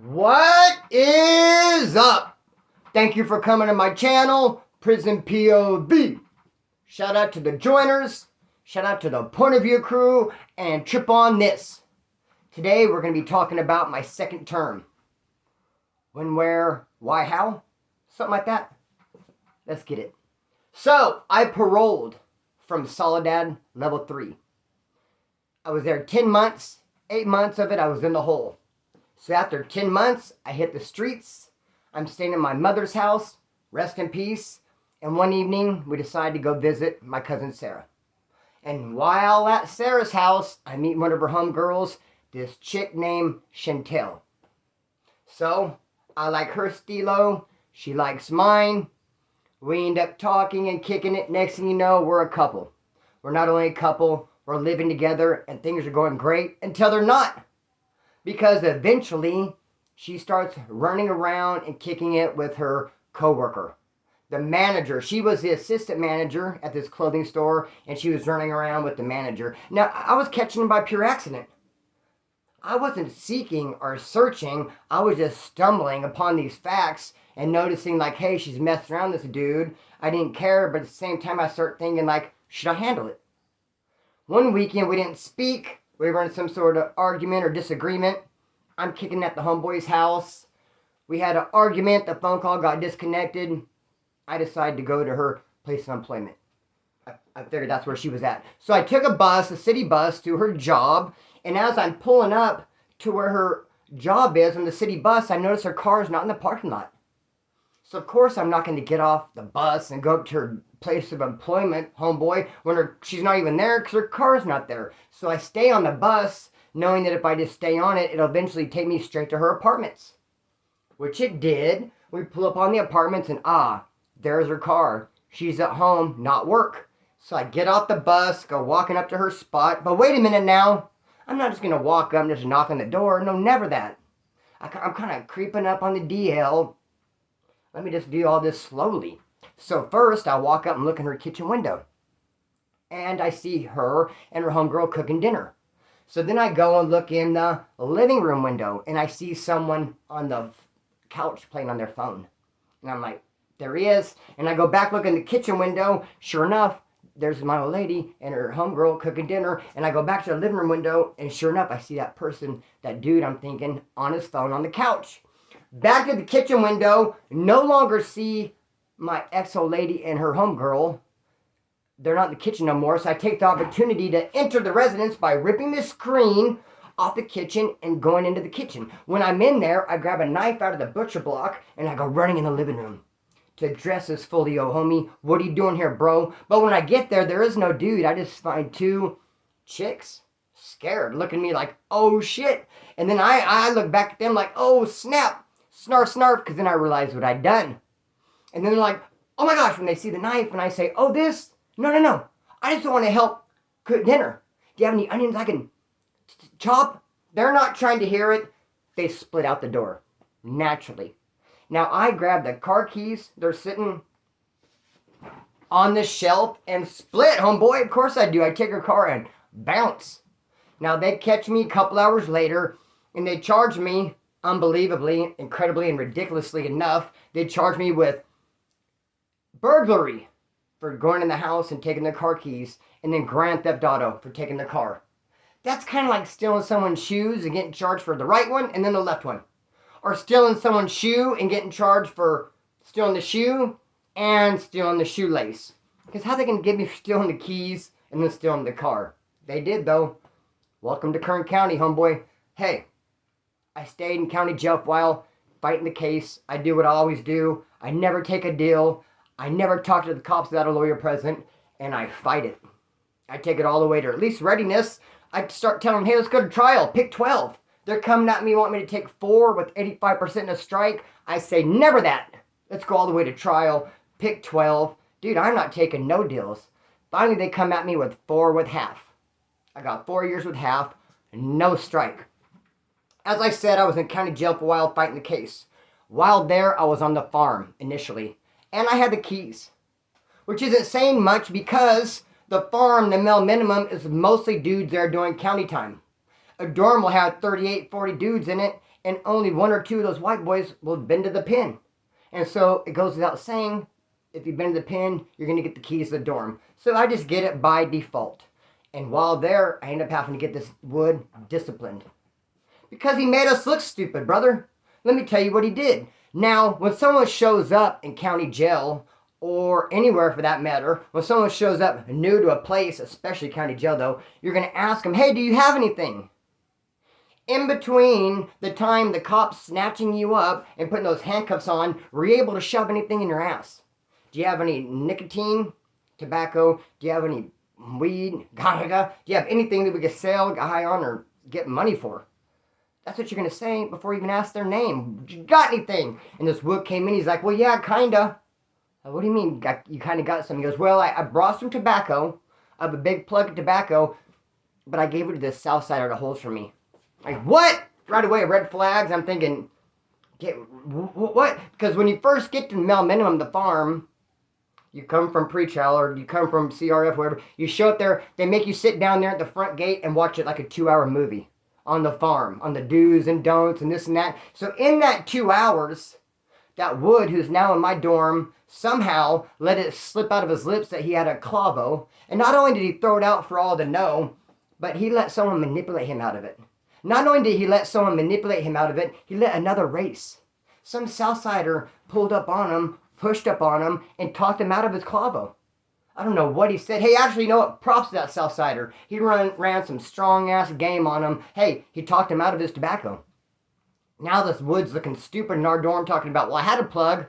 What is up? Thank you for coming to my channel, Prison POV. Shout out to the joiners, shout out to the point of view crew, and trip on this. Today we're going to be talking about my second term. When, where, why, how? Something like that. Let's get it. So, I paroled from Soledad level 3. I was there 10 months. 8 months of it I was in the hole. So after 10 months, I hit the streets. I'm staying in my mother's house, rest in peace. And one evening, we decided to go visit my cousin Sarah. And while at Sarah's house, I meet one of her homegirls, this chick named Chantel. So, I like her stilo, she likes mine. We end up talking and kicking it. Next thing you know, we're a couple. We're not only a couple, we're living together and things are going great until they're not. Because eventually, she starts running around and kicking it with her coworker. The manager, she was the assistant manager at this clothing store, and she was running around with the manager. Now, I was catching them by pure accident. I wasn't seeking or searching. I was just stumbling upon these facts and noticing, like, hey, she's messing around with this dude. I didn't care, but at the same time, I start thinking, like, should I handle it? One weekend, we didn't speak. We were in some sort of argument or disagreement. I'm kicking at the homeboy's house. We had an argument. The phone call got disconnected. I decided to go to her place of employment. I figured that's where she was at. So I took a city bus, to her job. And as I'm pulling up to where her job is on the city bus, I notice her car is not in the parking lot. So of course I'm not going to get off the bus and go up to her place of employment, homeboy, when she's not even there because her car's not there. So I stay on the bus, knowing that if I just stay on it, it'll eventually take me straight to her apartments. Which it did. We pull up on the apartments and there's her car. She's at home, not work. So I get off the bus, go walking up to her spot. But wait a minute now. I'm not just going to walk up and just knock on the door. No, never that. I'm kind of creeping up on the DL. Let me just do all this slowly. So first, I walk up and look in her kitchen window. And I see her and her homegirl cooking dinner. So then I go and look in the living room window. And I see someone on the couch playing on their phone. And I'm like, there he is. And I go back, look in the kitchen window. Sure enough, there's my old lady and her homegirl cooking dinner. And I go back to the living room window. And sure enough, I see that person, that dude I'm thinking, on his phone on the couch. Back to the kitchen window, no longer see my ex-old lady and her homegirl. They're not in the kitchen no more, so I take the opportunity to enter the residence by ripping the screen off the kitchen and going into the kitchen. When I'm in there, I grab a knife out of the butcher block and I go running in the living room to dress as fully, yo homie, what are you doing here, bro? But when I get there, there is no dude. I just find two chicks scared, looking at me like, oh shit. And then I look back at them like, oh snap. Snarf, snarf, because then I realized what I'd done. And then they're like, oh my gosh, when they see the knife, and I say, oh, this? No. I just want to help cook dinner. Do you have any onions I can chop? They're not trying to hear it. They split out the door, naturally. Now, I grab the car keys. They're sitting on the shelf and split, homeboy. Of course I do. I take her car and bounce. Now, they catch me a couple hours later, and they charge me, unbelievably, incredibly, and ridiculously enough, they charged me with burglary for going in the house and taking their car keys, and then grand theft auto for taking the car. That's kind of like stealing someone's shoes and getting charged for the right one and then the left one. Or stealing someone's shoe and getting charged for stealing the shoe and stealing the shoelace. Because how they can give me for stealing the keys and then stealing the car? They did, though. Welcome to Kern County, homeboy. Hey. I stayed in county jail for a while, fighting the case. I do what I always do. I never take a deal. I never talk to the cops without a lawyer present, and I fight it. I take it all the way to at least readiness. I start telling them, hey, let's go to trial. Pick 12. They're coming at me, wanting me to take 4 with 85% in a strike. I say, never that. Let's go all the way to trial. Pick 12. Dude, I'm not taking no deals. Finally, they come at me with 4 with half. I got 4 years with half, no strike. As I said, I was in county jail for a while fighting the case. While there, I was on the farm initially. And I had the keys. Which isn't saying much because the farm, the male minimum, is mostly dudes there doing county time. A dorm will have 38, 40 dudes in it, and only one or two of those white boys will bend to the pen. And so it goes without saying, if you've been to the pen, you're going to get the keys to the dorm. So I just get it by default. And while there, I end up having to get this Wood disciplined. Because he made us look stupid, brother. Let me tell you what he did. Now, when someone shows up in county jail, or anywhere for that matter, when someone shows up new to a place, especially county jail though, you're going to ask them, hey, do you have anything? In between the time the cops snatching you up and putting those handcuffs on, were you able to shove anything in your ass? Do you have any nicotine, tobacco? Do you have any weed, gaga? Do you have anything that we could sell, get high on, or get money for? That's what you're going to say before you even ask their name. You got anything? And this Wood came in. He's like, well, yeah, kind of. What do you mean you kind of got some? He goes, well, I brought some tobacco. I have a big plug of tobacco, but I gave it to this Southsider to hold for me. Like, what? Right away, red flags. I'm thinking, what? Because when you first get to Mel Minimum, the farm, you come from pretrial or you come from CRF, wherever, you show up there, they make you sit down there at the front gate and watch it like a 2-hour movie on the farm, on the do's and don'ts and this and that. So in that 2 hours, that Wood, who's now in my dorm, somehow let it slip out of his lips that he had a clavo. And not only did he throw it out for all to know, but he let someone manipulate him out of it. Not only did he let someone manipulate him out of it, he let another race. Some Southsider pulled up on him, pushed up on him, and talked him out of his clavo. I don't know what he said. Hey, actually, you know what? Props to that Southsider. He ran some strong-ass game on him. Hey, he talked him out of his tobacco. Now this Wood's looking stupid in our dorm talking about, well, I had a plug.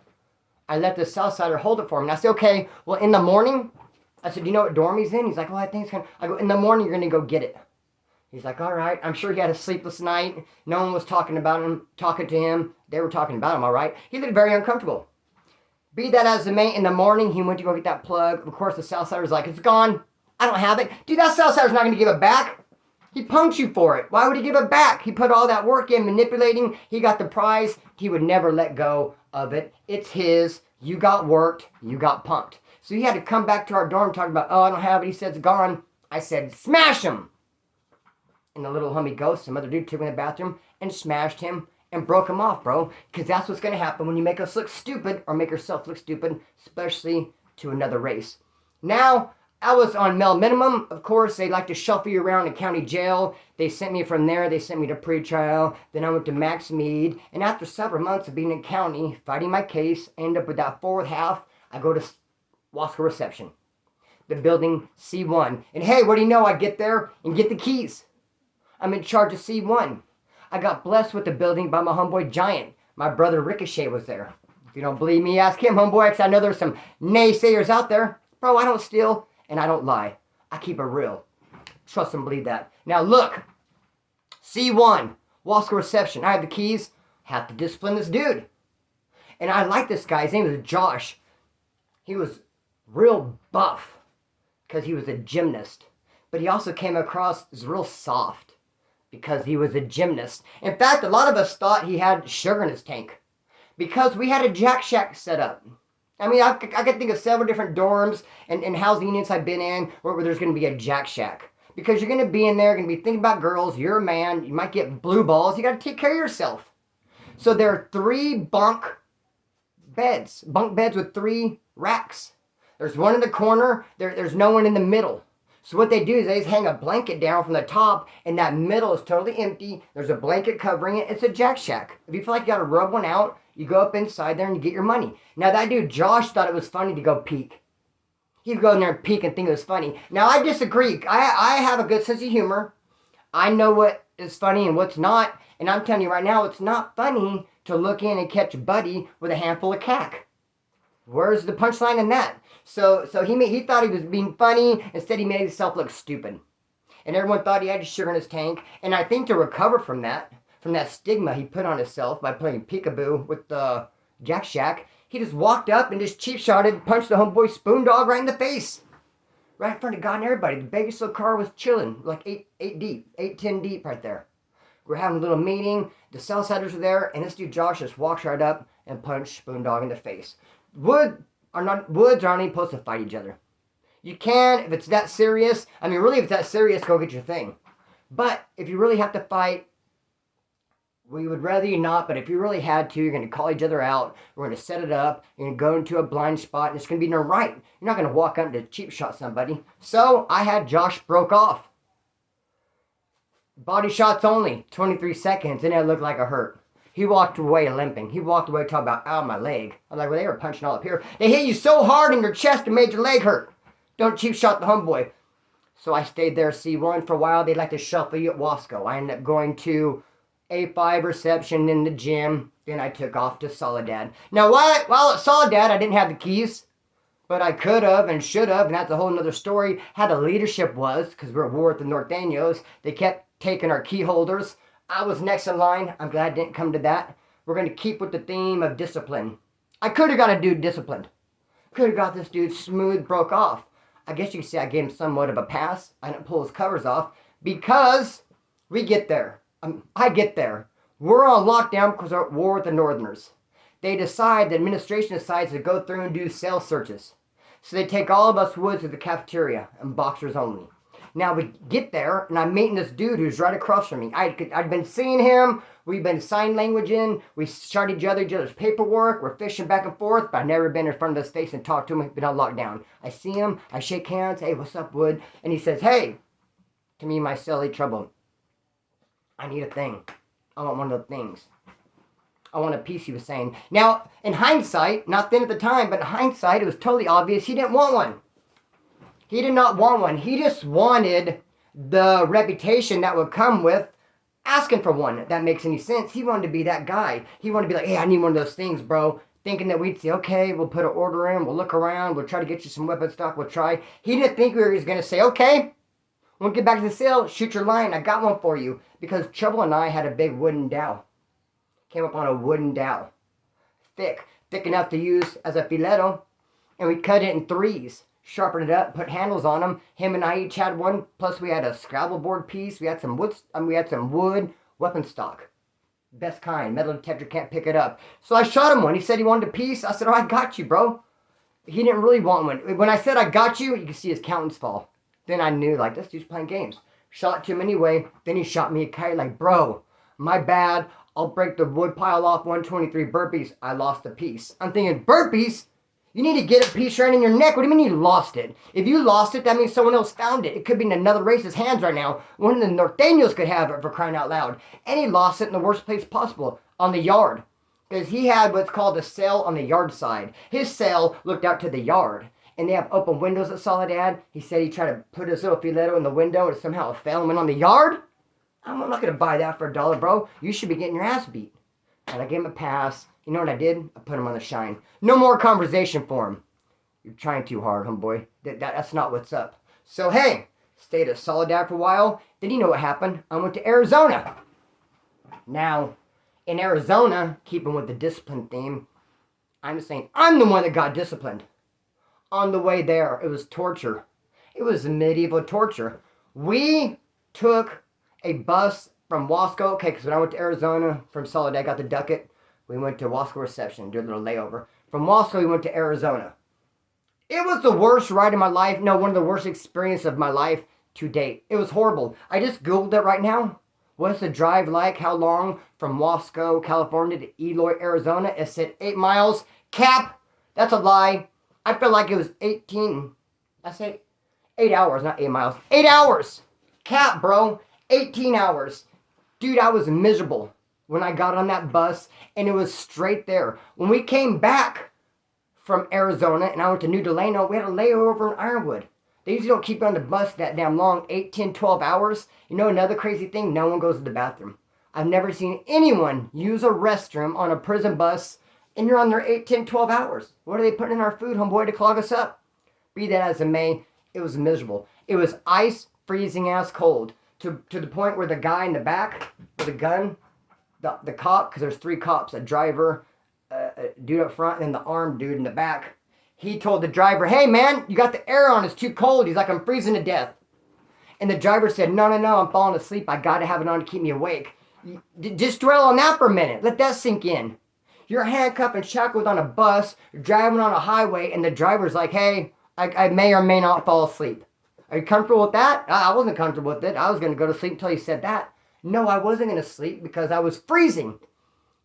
I let this Southsider hold it for him. And I said, okay, well, in the morning, I said, do you know what dorm he's in? He's like, well, I think it's kind of, I go, in the morning, you're going to go get it. He's like, all right. I'm sure he had a sleepless night. No one was talking to him. They were talking about him, all right. He looked very uncomfortable. Be that as it may, in the morning, he went to go get that plug. Of course, the Southsider's like, it's gone. I don't have it. Dude, that Southsider's not going to give it back. He punked you for it. Why would he give it back? He put all that work in manipulating. He got the prize. He would never let go of it. It's his. You got worked. You got punked. So he had to come back to our dorm talking about, oh, I don't have it. He said, it's gone. I said, smash him. And the little homie ghost, some other dude, took him in the bathroom and smashed him and broke him off, bro. Because that's what's going to happen when you make us look stupid or make yourself look stupid, especially to another race. Now, I was on Mel Minimum. Of course, they like to shuffle you around in county jail. They sent me from there. They sent me to pretrial. Then I went to Max Mead. And after several months of being in county, fighting my case, end up with that fourth half, I go to Wasco Reception, the building C1. And hey, what do you know? I get there and get the keys. I'm in charge of C1. I got blessed with the building by my homeboy Giant. My brother Ricochet was there. If you don't believe me, ask him, homeboy, because I know there's some naysayers out there. Bro, I don't steal and I don't lie. I keep it real. Trust and believe that. Now look, C1, Wasco Reception. I have the keys. Have to discipline this dude. And I like this guy. His name was Josh. He was real buff because he was a gymnast. But he also came across as real soft because he was a gymnast. In fact, a lot of us thought he had sugar in his tank because we had a Jack Shack set up. I mean, I could think of several different dorms and housing units I've been in where there's going to be a Jack Shack. Because you're going to be in there, going to be thinking about girls, you're a man, you might get blue balls, you got to take care of yourself. So there are 3 bunk beds with 3 racks. There's one in the corner, there's no one in the middle. So what they do is they just hang a blanket down from the top, and that middle is totally empty. There's a blanket covering it. It's a Jack Shack. If you feel like you got to rub one out, you go up inside there and you get your money. Now that dude, Josh, thought it was funny to go peek. He'd go in there and peek and think it was funny. Now I disagree. I have a good sense of humor. I know what is funny and what's not. And I'm telling you right now, it's not funny to look in and catch Buddy with a handful of cack. Where's the punchline in that? So he thought he was being funny. Instead, he made himself look stupid. And everyone thought he had sugar in his tank. And I think to recover from that stigma he put on himself by playing peekaboo with the Jack Shack, he just walked up and just cheap shotted, punched the homeboy Spoon Dog right in the face. Right in front of God and everybody. The biggest little car was chilling, like 8 deep, 10 deep right there. We're having a little meeting. The Southsiders were there, and this dude Josh just walks right up and punched Spoon Dog in the face. Woods aren't even supposed to fight each other. You can, if it's that serious. I mean, really, if it's that serious, go get your thing. But if you really have to fight, we would rather you not, but if you really had to, you're going to call each other out. We're going to set it up. You're going to go into a blind spot, and it's going to be no right. You're not going to walk up to cheap shot somebody. So I had Josh broke off. Body shots only, 23 seconds, and it looked like a hurt. He walked away limping. He walked away talking about, ow, my leg. I'm like, well, they were punching all up here. They hit you so hard in your chest it made your leg hurt. Don't cheap shot the homeboy. So I stayed there C1 for a while. They like to shuffle you at Wasco. I ended up going to A5 reception in the gym. Then I took off to Soledad. Now, while at Soledad, I didn't have the keys. But I could have and should have, and that's a whole nother story. How the leadership was, because we're at war with the Norteños. They kept taking our key holders. I was next in line. I'm glad I didn't come to that. We're going to keep with the theme of discipline. I could have got a dude disciplined. Could have got this dude smooth, broke off. I guess you could say I gave him somewhat of a pass. I didn't pull his covers off because we get there. I get there. We're on lockdown because we're at war with the Northerners. The administration decides to go through and do cell searches. So they take all of us woods to the cafeteria and boxers only. Now we get there, and I'm meeting this dude who's right across from me. I'd been seeing him. We've been sign languaging. We started each other's paperwork. We're fishing back and forth, but I've never been in front of his face and talked to him. He's been on lockdown. I see him. I shake hands. Hey, what's up, Wood? And he says, hey, to me, my silly trouble. I need a thing. I want one of the things. I want a piece, he was saying. Now, in hindsight, not then at the time, but in hindsight, it was totally obvious he didn't want one. He did not want one. He just wanted the reputation that would come with asking for one, if that makes any sense. He wanted to be that guy. He wanted to be like, hey, I need one of those things, bro. Thinking that we'd say, okay, we'll put an order in, we'll look around, we'll try to get you some weapon stock, we'll try. He didn't think we were going to say, okay, when we get back to the cell, shoot your line, I got one for you. Because Trouble and I had a big wooden dowel. Came up on a wooden dowel. Thick enough to use as a filetto. And we cut it in threes. Sharpened it up, put handles on them. Him and I each had one. Plus we had a Scrabble board piece. We had some wood weapon stock. Best kind. Metal detector can't pick it up. So I shot him one. He said he wanted a piece. I said, oh, I got you, bro. He didn't really want one. When I said I got you, you could see his countenance fall. Then I knew, like, this dude's playing games. Shot it to him anyway. Then he shot me a kite like, bro, my bad. I'll break the wood pile off 123 burpees. I lost a piece. I'm thinking, burpees? You need to get a piece right in your neck. What do you mean you lost it? If you lost it, that means someone else found it. It could be in another race's hands right now. One of the Norteños could have it, for crying out loud. And he lost it in the worst place possible, on the yard. Because he had what's called a cell on the yard side. His cell looked out to the yard. And they have open windows at Soledad. He said he tried to put his little filetto in the window and somehow it fell and went on the yard. I'm not going to buy that for $1, bro. You should be getting your ass beat. And I gave him a pass. You know what I did? I put him on the shine. No more conversation for him. You're trying too hard, homeboy. That's not what's up. So, hey, stayed at Soledad for a while. Then you know what happened? I went to Arizona. Now, in Arizona, keeping with the discipline theme, I'm saying I'm the one that got disciplined. On the way there, it was torture. It was medieval torture. We took a bus from Wasco. Okay, because when I went to Arizona from Soledad, I got the Ducket. We went to Wasco Reception, did a little layover. From Wasco, we went to Arizona. It was the worst ride of my life. No, one of the worst experiences of my life to date. It was horrible. I just Googled it right now. What's the drive like? How long from Wasco, California to Eloy, Arizona? It said 8 miles. Cap. That's a lie. I feel like it was 18. I said 8 hours, not 8 miles. 8 hours. Cap, bro. 18 hours. Dude, I was miserable when I got on that bus, and it was straight there. When we came back from Arizona, and I went to New Delano, we had a layover in Ironwood. They usually don't keep you on the bus that damn long, 8, 10, 12 hours. You know another crazy thing? No one goes to the bathroom. I've never seen anyone use a restroom on a prison bus, and you're on there 8, 10, 12 hours. What are they putting in our food, homeboy, to clog us up? Be that as it may, it was miserable. It was ice, freezing ass cold, to the point where the guy in the back with a gun, the cop, because there's 3 cops, a driver, a dude up front, and then the armed dude in the back. He told the driver, hey man, you got the air on, it's too cold. He's like, I'm freezing to death. And the driver said, no, I'm falling asleep. I got to have it on to keep me awake. Just dwell on that for a minute. Let that sink in. You're handcuffed and shackled on a bus, driving on a highway, and the driver's like, hey, I may or may not fall asleep. Are you comfortable with that? I wasn't comfortable with it. I was going to go to sleep until he said that. No, I wasn't going to sleep because I was freezing.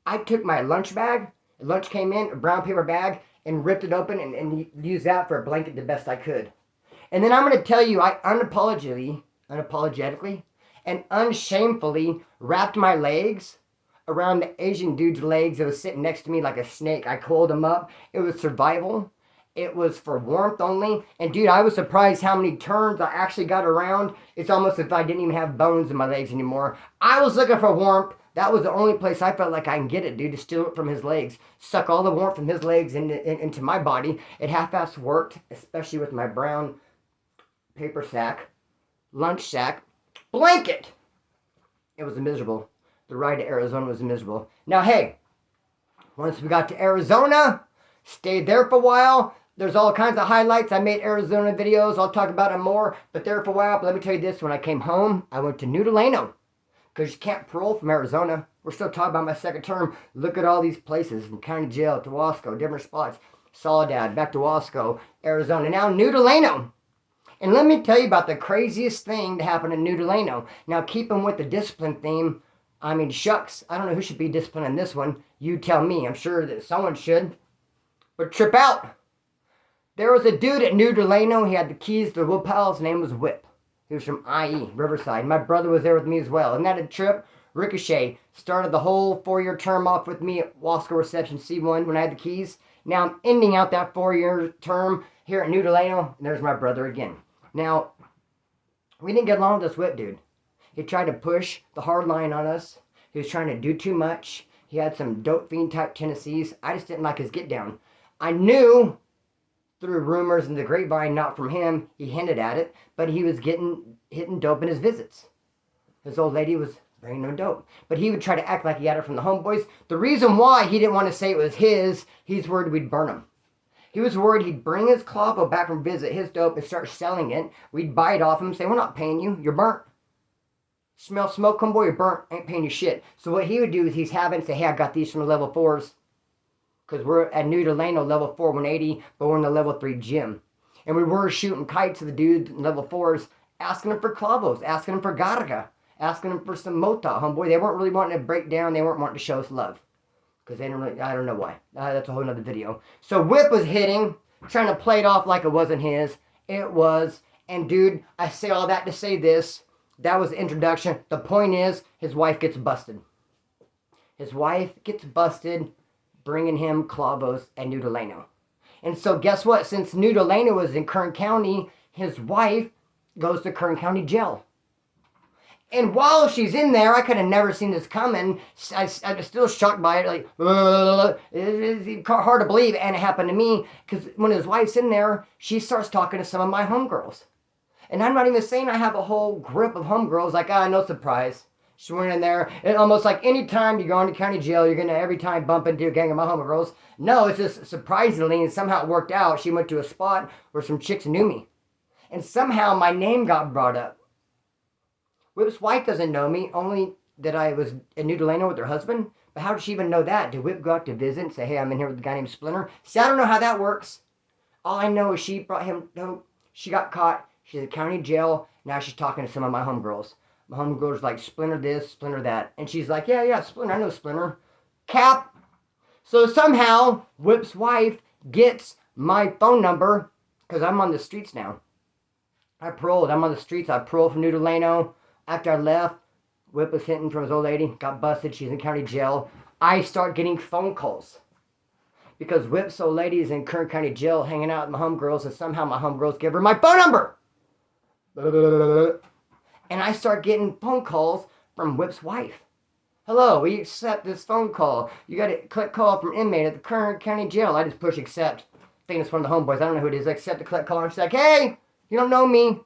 I took my lunch bag. Lunch came in, a brown paper bag, and ripped it open and used that for a blanket the best I could. And then I'm going to tell you, I unapologetically and unshamefully wrapped my legs around the Asian dude's legs that was sitting next to me like a snake. I coiled him up. It was survival. It was for warmth only. And dude, I was surprised how many turns I actually got around. It's almost as if I didn't even have bones in my legs anymore. I was looking for warmth. That was the only place I felt like I can get it, dude, to steal it from his legs. Suck all the warmth from his legs into my body. It half-assed worked, especially with my brown paper sack, lunch sack, blanket. It was miserable. The ride to Arizona was miserable. Now, hey, once we got to Arizona, stayed there for a while. There's all kinds of highlights. I made Arizona videos. I'll talk about it more. But there for a while. But let me tell you this. When I came home, I went to New Delano. Because you can't parole from Arizona. We're still talking about my second term. Look at all these places. From county jail to Wasco. Different spots. Soledad. Back to Wasco. Arizona. Now New Delano. And let me tell you about the craziest thing that happened in New Delano. Now keeping with the discipline theme. I mean, shucks. I don't know who should be disciplined in this one. You tell me. I'm sure that someone should. But trip out. There was a dude at New Delano. He had the keys to the Woodpile. His name was Whip. He was from IE, Riverside. My brother was there with me as well. Isn't that a trip? Ricochet started the whole 4-year term off with me at Wasco Reception C1 when I had the keys. Now I'm ending out that 4-year term here at New Delano. And there's my brother again. Now, we didn't get along with this Whip dude. He tried to push the hard line on us. He was trying to do too much. He had some dope fiend type tendencies. I just didn't like his get down. I knew through rumors and the grapevine, not from him, he hinted at it, but he was hitting dope in his visits. His old lady was bringing him dope. But he would try to act like he had it from the homeboys. The reason why he didn't want to say it was his, he's worried we'd burn him. He was worried he'd bring his clavo back from visit, his dope, and start selling it. We'd buy it off him and say, we're not paying you, you're burnt. Smell smoke, homeboy, you're burnt, ain't paying you shit. So what he would do is he's having say, hey, I got these from the level 4s. Because we're at New Delano, level 4, 180, but we're in the level 3 gym. And we were shooting kites to the dude in level 4s, asking him for clavos, asking him for garga, asking him for some mota, homeboy. They weren't really wanting to break down. They weren't wanting to show us love. Because they didn't really, I don't know why. That's a whole nother video. So Whip was hitting, trying to play it off like it wasn't his. It was. And dude, I say all that to say this. That was the introduction. The point is, his wife gets busted. His wife gets busted bringing him clavos at New Delano. And so guess what? Since New Delano was in Kern County, his wife goes to Kern County Jail. And while she's in there, I could have never seen this coming. I was still shocked by it. Like, it's hard to believe. And it happened to me because when his wife's in there, she starts talking to some of my homegirls. And I'm not even saying I have a whole grip of homegirls. Like, no surprise. She went in there. And almost like any time you go into county jail, you're going to every time bump into a gang of my homegirls. No, it's just surprisingly, and somehow it worked out. She went to a spot where some chicks knew me. And somehow my name got brought up. Whip's wife doesn't know me, only that I was in New Delano with her husband. But how did she even know that? Did Whip go out to visit and say, hey, I'm in here with a guy named Splinter? See, I don't know how that works. All I know is she brought him dope. She got caught. She's in county jail. Now she's talking to some of my homegirls. My homegirl's like, Splinter this, Splinter that. And she's like, yeah, Splinter. I know Splinter. Cap. So somehow, Whip's wife gets my phone number because I'm on the streets now. I paroled. I'm on the streets. I paroled from New Delano. After I left, Whip was hitting from his old lady. Got busted. She's in county jail. I start getting phone calls. Because Whip's old lady is in Kern County jail hanging out with my homegirls. And somehow my homegirls give her my phone number. And I start getting phone calls from Whip's wife. Hello, we accept this phone call. You got to click call from inmate at the Kern County jail. I just push accept. I think it's one of the homeboys. I don't know who it is. I accept the click call. And she's like, hey, you don't know me.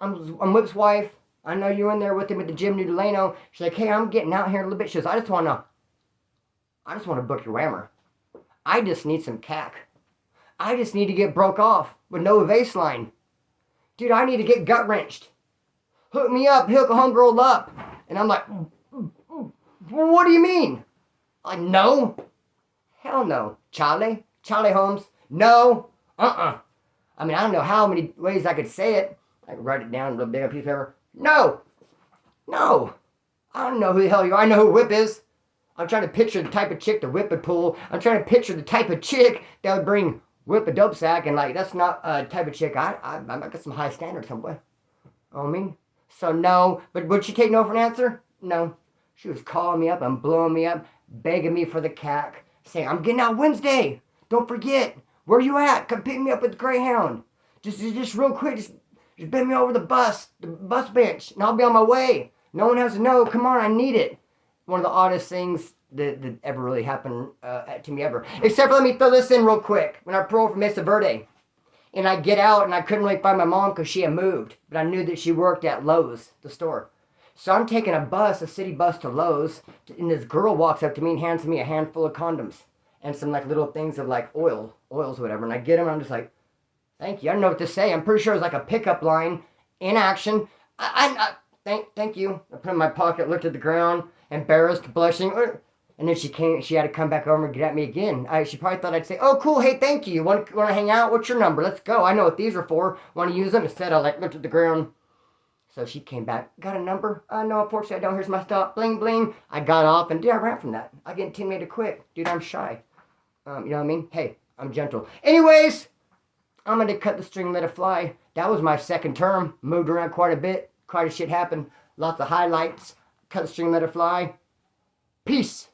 I'm Whip's wife. I know you're in there with him at the gym, New Delano. She's like, hey, I'm getting out here a little bit. She goes, I just want to book your whammer. I just need some cack. I just need to get broke off with no baseline. Dude, I need to get gut wrenched. Hook me up, hook a homegirl up. And I'm like, what do you mean? Like, no. Hell no. Charlie Holmes. No. I mean, I don't know how many ways I could say it. Like, write it down real big on a piece of paper. No! No! I don't know who the hell you are. I know who Whip is. I'm trying to picture the type of chick the Whip would pull. I'm trying to picture the type of chick that would bring Whip a dope sack. And, like, that's not a type of chick. I got some high standards somewhere. You know what I mean? So, no. But would she take no for an answer? No. She was calling me up and blowing me up, begging me for the cack, saying, I'm getting out Wednesday. Don't forget. Where you at? Come pick me up with the Greyhound. Just real quick. Just bend me over the bus bench, and I'll be on my way. No one has to know. Come on, I need it. One of the oddest things that ever really happened to me ever. Except for, let me throw this in real quick. When I paroled from Mesa Verde, and I get out, and I couldn't really find my mom because she had moved. But I knew that she worked at Lowe's, the store. So I'm taking a city bus to Lowe's, and this girl walks up to me and hands me a handful of condoms. And some like little things of like oils, whatever. And I get them, and I'm just like, thank you. I don't know what to say. I'm pretty sure it was like a pickup line in action. Thank you. I put it in my pocket, looked at the ground, embarrassed, blushing. And then she had to come back over and get at me again. She probably thought I'd say, oh, cool, hey, thank you. Want to hang out? What's your number? Let's go. I know what these are for. Want to use them? Instead, I looked at the ground. So she came back. Got a number? No, unfortunately, I don't. Here's my stuff. Bling, bling. I got off, and I ran from that. I get intimidated quick. Dude, I'm shy. You know what I mean? Hey, I'm gentle. Anyways, I'm going to cut the string, let it fly. That was my second term. Moved around quite a bit. Quite a shit happened. Lots of highlights. Cut the string, let it fly. Peace.